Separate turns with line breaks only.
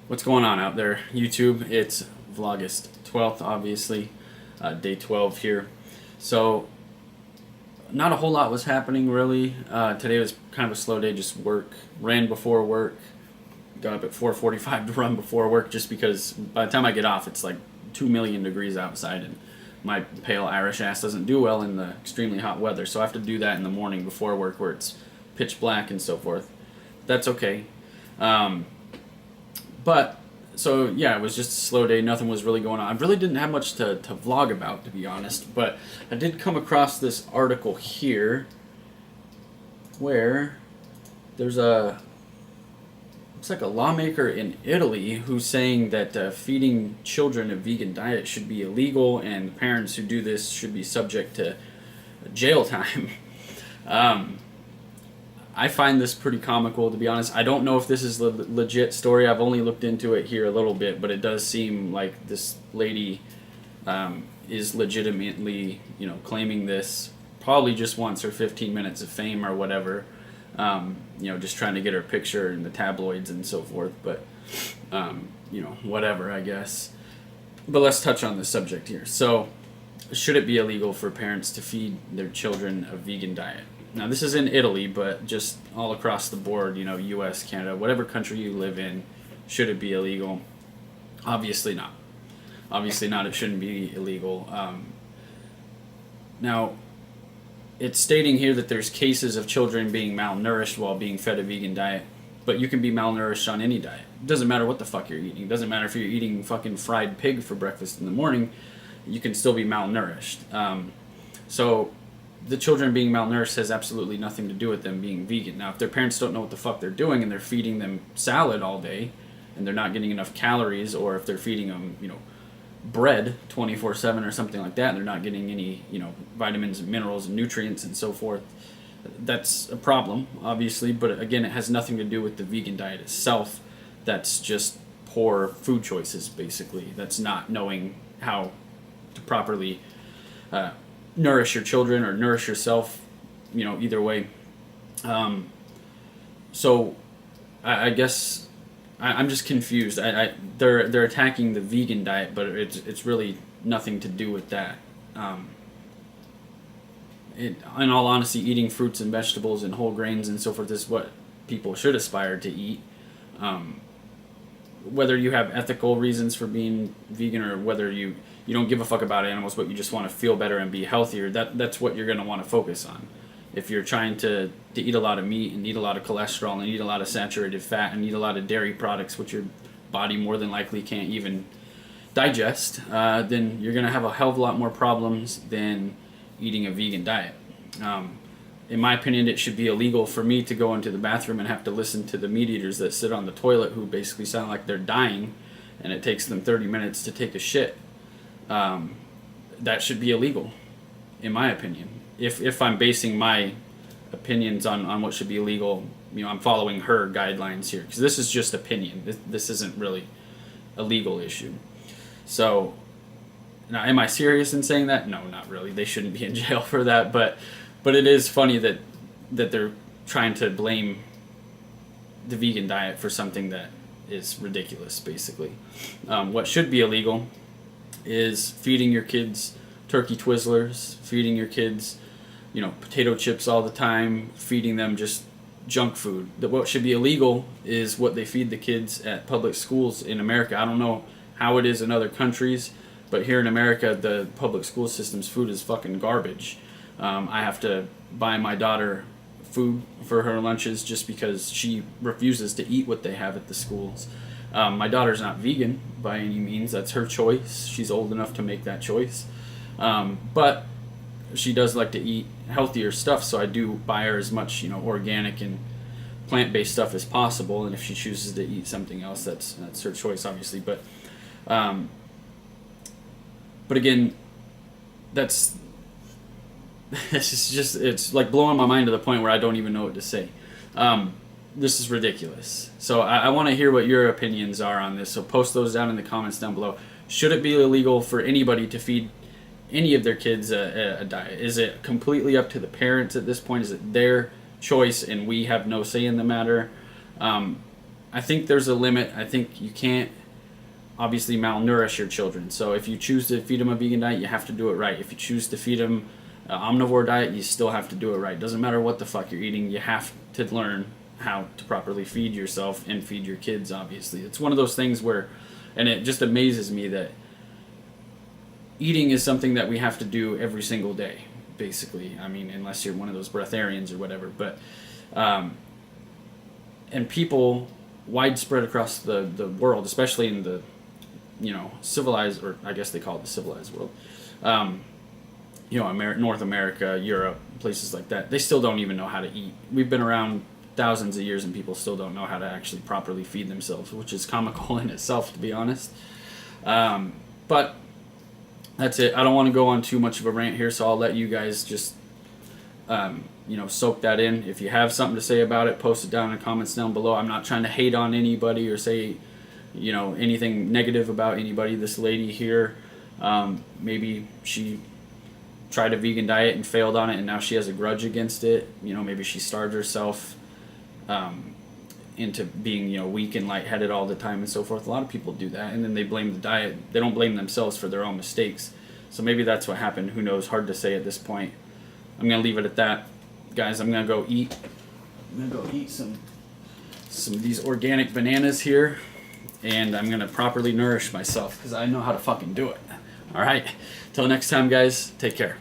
What's going on out there, YouTube? It's Vlogust 12th, obviously, day 12 here. So, not a whole lot was happening really. Today was kind of a slow day, just work. Ran before work, got up at 4:45 to run before work just because by the time I get off, it's like 2 million degrees outside and my pale Irish ass doesn't do well in the extremely hot weather. So I have to do that in the morning before work where it's pitch black and so forth. That's okay. But, so yeah, it was just a slow day. Nothing was really going on. I really didn't have much to vlog about, to be honest. But I did come across this article here where there's looks like a lawmaker in Italy who's saying that feeding children a vegan diet should be illegal and parents who do this should be subject to jail time. I find this pretty comical, to be honest. I don't know if this is a legit story. I've only looked into it here a little bit, but it does seem like this lady is legitimately, claiming this. Probably just wants her 15 minutes of fame or whatever. Just trying to get her picture in the tabloids and so forth. But, whatever, I guess. But let's touch on the subject here. So, should it be illegal for parents to feed their children a vegan diet? Now, this is in Italy, but just all across the board, U.S., Canada, whatever country you live in, should it be illegal? Obviously not. Obviously not. It shouldn't be illegal. Now, it's stating here that there's cases of children being malnourished while being fed a vegan diet, but you can be malnourished on any diet. It doesn't matter what the fuck you're eating. It doesn't matter if you're eating fucking fried pig for breakfast in the morning. You can still be malnourished. So the children being malnourished has absolutely nothing to do with them being vegan. Now, if their parents don't know what the fuck they're doing and they're feeding them salad all day and they're not getting enough calories, or if they're feeding them, bread 24/7 or something like that and they're not getting any, vitamins and minerals and nutrients and so forth, that's a problem, obviously. But again, it has nothing to do with the vegan diet itself. That's just poor food choices, basically. That's not knowing how to properly nourish your children or nourish yourself, either way. So I guess I'm just confused. They're attacking the vegan diet, but it's really nothing to do with that. In all honesty, eating fruits and vegetables and whole grains and so forth is what people should aspire to eat. Whether you have ethical reasons for being vegan or whether you don't give a fuck about animals but you just want to feel better and be healthier, that's what you're going to want to focus on. If you're trying to eat a lot of meat and eat a lot of cholesterol and eat a lot of saturated fat and eat a lot of dairy products, which your body more than likely can't even digest, then you're going to have a hell of a lot more problems than eating a vegan diet. In my opinion, it should be illegal for me to go into the bathroom and have to listen to the meat eaters that sit on the toilet who basically sound like they're dying and it takes them 30 minutes to take a shit. That should be illegal, in my opinion. If I'm basing my opinions on what should be illegal, I'm following her guidelines here, because this is just opinion. This isn't really a legal issue. So, now, am I serious in saying that? No, not really. They shouldn't be in jail for that, but it is funny that they're trying to blame the vegan diet for something that is ridiculous, basically. What should be illegal is feeding your kids turkey Twizzlers, feeding your kids, potato chips all the time, feeding them just junk food. What should be illegal is what they feed the kids at public schools in America. I don't know how it is in other countries, but here in America, the public school system's food is fucking garbage. I have to buy my daughter food for her lunches just because she refuses to eat what they have at the schools. My daughter's not vegan by any means. That's her choice. She's old enough to make that choice. But she does like to eat healthier stuff, so I do buy her as much, organic and plant-based stuff as possible. And if she chooses to eat something else, that's her choice, obviously. But again, it's like blowing my mind to the point where I don't even know what to say. This is ridiculous. So I want to hear what your opinions are on this. So post those down in the comments down below. Should it be illegal for anybody to feed any of their kids a diet? Is it completely up to the parents at this point? Is it their choice and we have no say in the matter? I I think there's a limit. I think you can't obviously malnourish your children. So if you choose to feed them a vegan diet, you have to do it right. If you choose to feed them an omnivore diet, you still have to do it right. Doesn't matter what the fuck you're eating, you have to learn how to properly feed yourself and feed your kids, obviously. It's one of those things where, and it just amazes me that eating is something that we have to do every single day, basically. I mean, unless you're one of those breatharians or whatever. But, and people widespread across the world, especially in the, civilized, or I guess they call it the civilized world, North America, Europe, places like that, they still don't even know how to eat. We've been around thousands of years and people still don't know how to actually properly feed themselves, which is comical in itself, to be honest. But that's it. I don't want to go on too much of a rant here, so I'll let you guys just, soak that in. If you have something to say about it, post it down in the comments down below. I'm not trying to hate on anybody or say, anything negative about anybody. This lady here, maybe she tried a vegan diet and failed on it, and now she has a grudge against it. Maybe she starved herself into being, weak and lightheaded all the time and so forth. A lot of people do that, and then they blame the diet. They don't blame themselves for their own mistakes. So maybe that's what happened. Who knows? Hard to say at this point. I'm going to leave it at that. Guys, I'm going to go eat. I'm going to go eat some of these organic bananas here, and I'm going to properly nourish myself because I know how to fucking do it. All right. Till next time, guys. Take care.